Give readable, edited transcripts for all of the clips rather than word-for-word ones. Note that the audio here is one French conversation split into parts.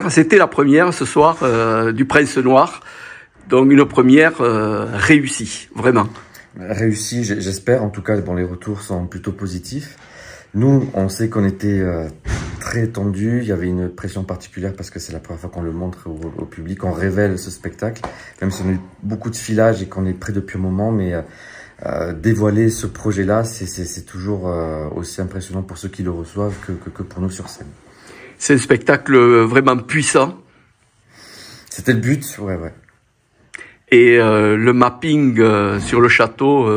première, c'était la première ce soir du Prince Noir. Donc une première réussie, vraiment. Réussie, j'espère. En tout cas, bon, les retours sont plutôt positifs. Nous, on sait qu'on était très tendus. Il y avait une pression particulière parce que c'est la première fois qu'on le montre au public, on révèle ce spectacle. Même si on a eu beaucoup de filage et qu'on est prêt depuis un moment, mais dévoiler ce projet-là, c'est toujours aussi impressionnant pour ceux qui le reçoivent que pour nous sur scène. C'est un spectacle vraiment puissant. C'était le but, ouais. Et le mapping sur le château,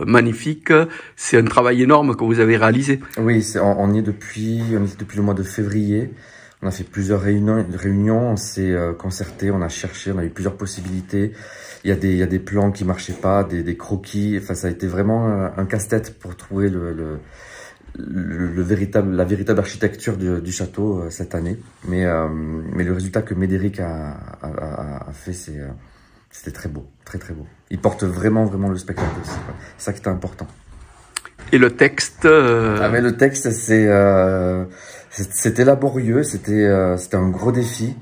magnifique, c'est un travail énorme que vous avez réalisé. Oui, on y est depuis le mois de février. On a fait plusieurs réunions, on s'est concerté, on a cherché, on a eu plusieurs possibilités. Il y a des plans qui marchaient pas, des croquis. Enfin, ça a été vraiment un casse-tête pour trouver la véritable architecture du château cette année. Mais le résultat que Médéric a fait, c'était très beau, très beau. Il porte vraiment le spectacle aussi. C'est ça qui était important. Et le texte Ah mais le texte, c'était laborieux, c'était un gros défi.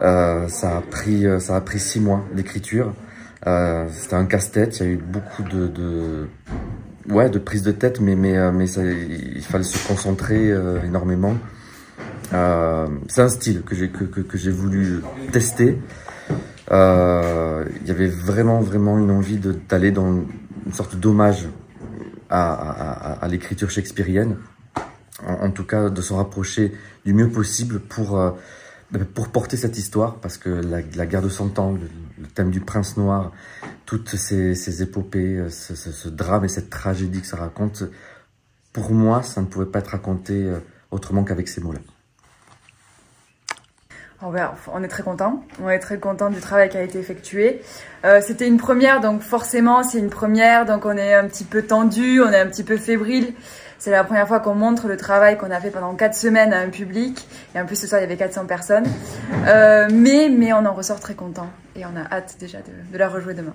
Ça a pris 6 mois l'écriture. C'était un casse-tête. Il y a eu beaucoup de prise de tête, mais il fallait se concentrer énormément. C'est un style que j'ai voulu tester. Il y avait vraiment une envie d'aller dans une sorte d'hommage à l'écriture shakespearienne, en tout cas de s'en rapprocher du mieux possible pour porter cette histoire, parce que la guerre de 100 ans, le thème du prince noir, toutes ces épopées, ce drame et cette tragédie que ça raconte, pour moi, ça ne pouvait pas être raconté autrement qu'avec ces mots-là. On est très content. On est très content du travail qui a été effectué. C'était une première, donc forcément c'est une première, donc on est un petit peu tendu, on est un petit peu fébrile. C'est la première fois qu'on montre le travail qu'on a fait pendant 4 semaines à un public. Et en plus ce soir il y avait 400 personnes. Mais on en ressort très content et on a hâte déjà de la rejouer demain.